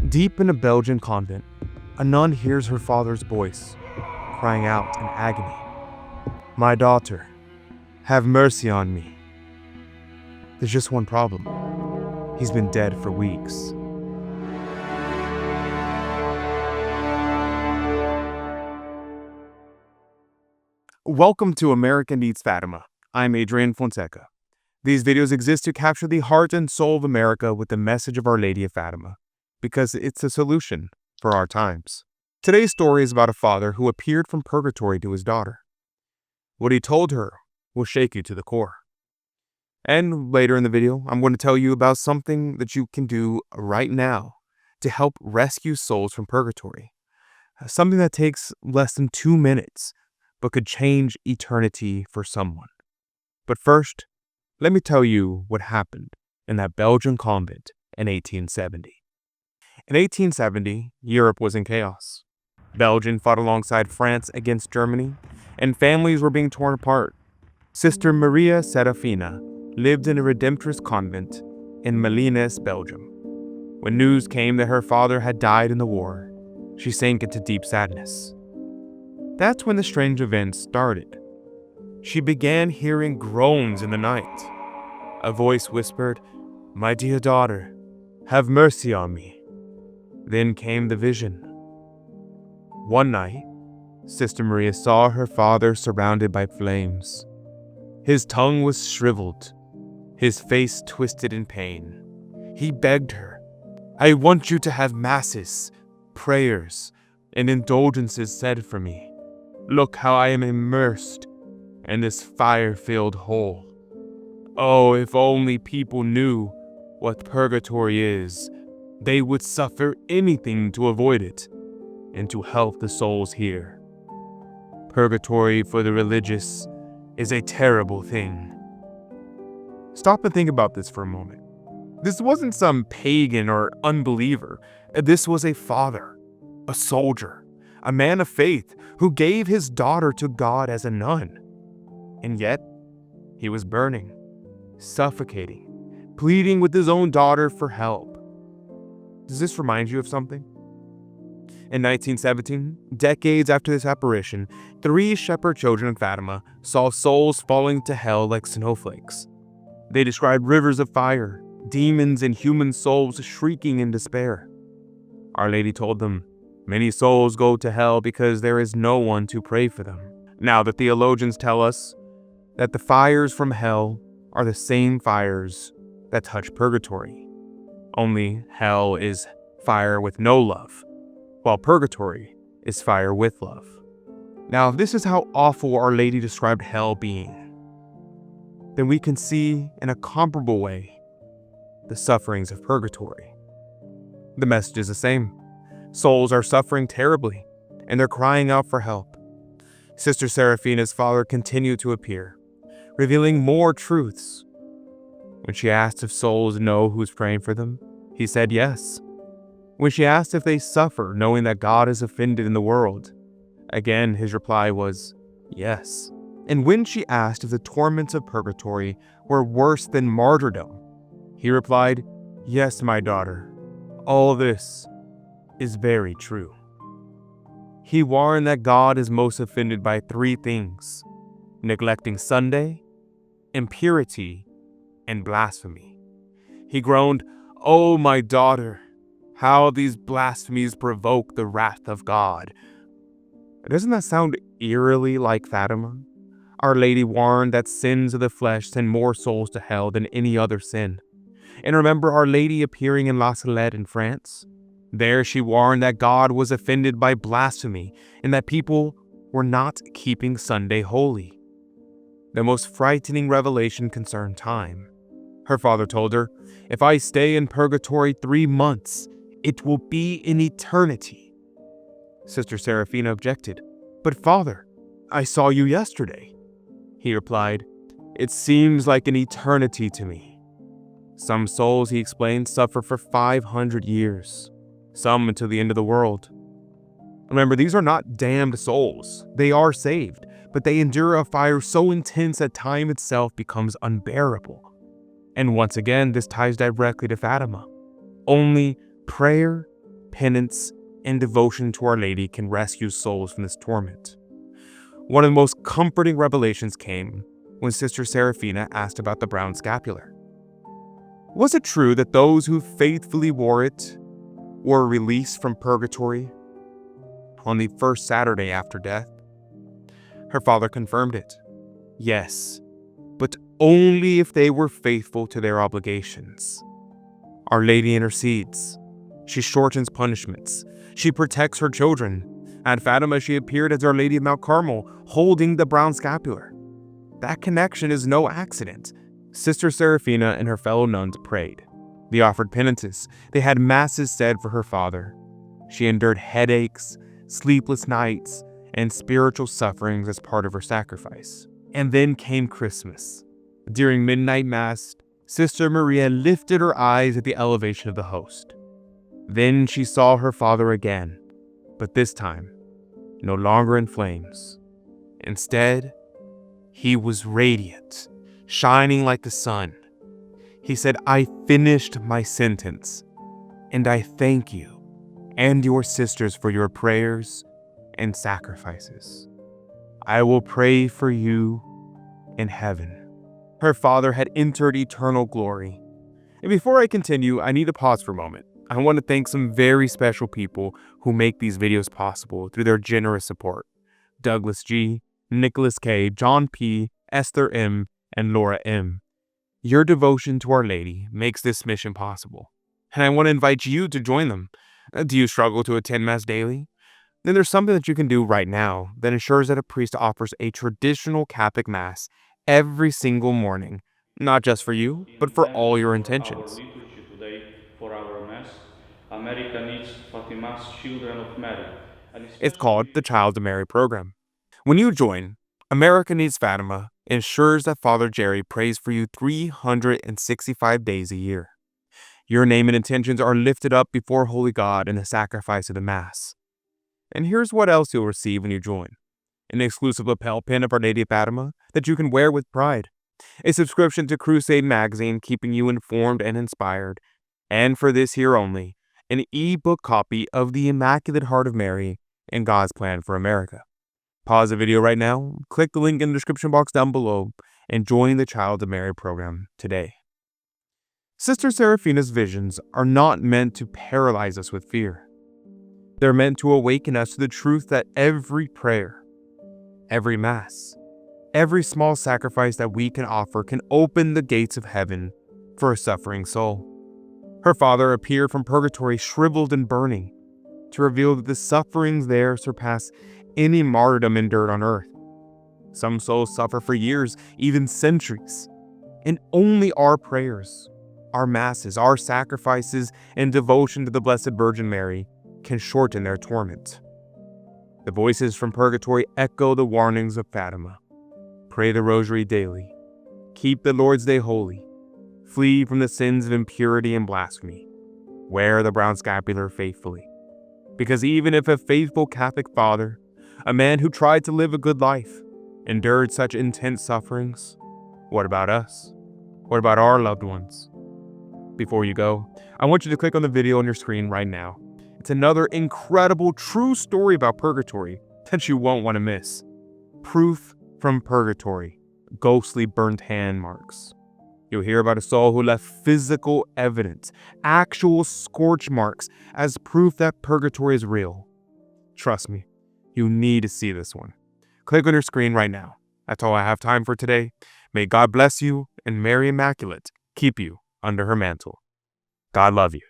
Deep in a Belgian convent, a nun hears her father's voice, crying out in agony, "My daughter, have mercy on me." There's just one problem. He's been dead for weeks. Welcome to America Needs Fatima. I'm Adrian Fonseca. These videos exist to capture the heart and soul of America with the message of Our Lady of Fatima, because it's a solution for our times. Today's story is about a father who appeared from purgatory to his daughter. What he told her will shake you to the core. And later in the video, I'm going to tell you about something that you can do right now to help rescue souls from purgatory. Something that takes less than 2 minutes, but could change eternity for someone. But first, let me tell you what happened in that Belgian convent in 1870. In 1870, Europe was in chaos. Belgium fought alongside France against Germany, and families were being torn apart. Sister Maria Serafina lived in a Redemptorist convent in Malines, Belgium. When news came that her father had died in the war, she sank into deep sadness. That's when the strange events started. She began hearing groans in the night. A voice whispered, "My dear daughter, have mercy on me." Then came the vision. One night, Sister Maria saw her father surrounded by flames. His tongue was shriveled, his face twisted in pain. He begged her, "I want you to have masses, prayers, and indulgences said for me. Look how I am immersed in this fire-filled hole. Oh, if only people knew what purgatory is, they would suffer anything to avoid it and to help the souls here. Purgatory for the religious is a terrible thing." Stop and think about this for a moment. This wasn't some pagan or unbeliever. This was a father, a soldier, a man of faith who gave his daughter to God as a nun. And yet, he was burning, suffocating, pleading with his own daughter for help. Does this remind you of something? In 1917, decades after this apparition, 3 shepherd children of Fatima saw souls falling to hell like snowflakes. They described rivers of fire, demons and human souls shrieking in despair. Our Lady told them, "Many souls go to hell because there is no one to pray for them." Now, the theologians tell us that the fires from hell are the same fires that touch purgatory. Only hell is fire with no love, while purgatory is fire with love. Now, if this is how awful Our Lady described hell being, then we can see in a comparable way the sufferings of purgatory. The message is the same. Souls are suffering terribly, and they're crying out for help. Sister Serafina's father continued to appear, revealing more truths. When she asked if souls know who's praying for them, he said yes. When she asked if they suffer knowing that God is offended in the world, again his reply was yes. And when she asked if the torments of purgatory were worse than martyrdom, he replied, "Yes, my daughter, all this is very true." He warned that God is most offended by 3 things: neglecting Sunday, impurity, and blasphemy. He groaned, "Oh, my daughter, how these blasphemies provoke the wrath of God." Doesn't that sound eerily like Fatima? Our Lady warned that sins of the flesh send more souls to hell than any other sin. And remember Our Lady appearing in La Salette in France? There she warned that God was offended by blasphemy and that people were not keeping Sunday holy. The most frightening revelation concerned time. Her father told her, "If I stay in purgatory 3 months, it will be an eternity." Sister Serafina objected, "But father, I saw you yesterday." He replied, "It seems like an eternity to me." Some souls, he explained, suffer for 500 years, some until the end of the world. Remember, these are not damned souls. They are saved, but they endure a fire so intense that time itself becomes unbearable. And once again, this ties directly to Fatima. Only prayer penance and devotion to Our Lady can rescue souls from this torment. One of the most comforting revelations came when Sister Serafina asked about the brown scapular. Was it true that those who faithfully wore it were released from purgatory on the first Saturday after death? Her father confirmed it. Yes, but only if they were faithful to their obligations. Our Lady intercedes. She shortens punishments. She protects her children. At Fatima, she appeared as Our Lady of Mount Carmel, holding the brown scapular. That connection is no accident. Sister Serafina and her fellow nuns prayed. They offered penances. They had masses said for her father. She endured headaches, sleepless nights, and spiritual sufferings as part of her sacrifice. And then came Christmas. During midnight mass, Sister Maria lifted her eyes at the elevation of the host. Then she saw her father again, but this time, no longer in flames. Instead, he was radiant, shining like the sun. He said, "I finished my sentence, and I thank you and your sisters for your prayers and sacrifices. I will pray for you in heaven." Her father had entered eternal glory. And before I continue, I need to pause for a moment. I want to thank some very special people who make these videos possible through their generous support. Douglas G., Nicholas K., John P., Esther M., and Laura M. Your devotion to Our Lady makes this mission possible, and I want to invite you to join them. Do you struggle to attend Mass daily? Then there's something that you can do right now that ensures that a priest offers a traditional Catholic Mass every single morning, not just for you, but for all your intentions. Our liturgy today for our Mass, America needs Fatima's Children of Mary, and It's called especially the Child of Mary program. When you join, America Needs Fatima ensures that Father Jerry prays for you 365 days a year. Your name and intentions are lifted up before Holy God in the sacrifice of the Mass. And here's what else you'll receive when you join. An exclusive lapel pin of Our Lady of Fatima that you can wear with pride. A subscription to Crusade magazine keeping you informed and inspired. And for this year only, an e-book copy of The Immaculate Heart of Mary and God's Plan for America. Pause the video right now, click the link in the description box down below, and join the Child of Mary program today. Sister Serafina's visions are not meant to paralyze us with fear. They're meant to awaken us to the truth that every prayer, every Mass, every small sacrifice that we can offer can open the gates of heaven for a suffering soul. Her father appeared from purgatory shriveled and burning to reveal that the sufferings there surpass any martyrdom endured on earth. Some souls suffer for years, even centuries, and only our prayers, our Masses, our sacrifices, and devotion to the Blessed Virgin Mary can shorten their torment. The voices from purgatory echo the warnings of Fatima. Pray the Rosary daily. Keep the Lord's Day holy. Flee from the sins of impurity and blasphemy. Wear the brown scapular faithfully. Because even if a faithful Catholic father, a man who tried to live a good life, endured such intense sufferings, what about us? What about our loved ones? Before you go, I want you to click on the video on your screen right now. It's another incredible, true story about purgatory that you won't want to miss. Proof from purgatory, ghostly burnt hand marks. You'll hear about a soul who left physical evidence, actual scorch marks, as proof that purgatory is real. Trust me, you need to see this one. Click on your screen right now. That's all I have time for today. May God bless you and Mary Immaculate keep you under her mantle. God love you.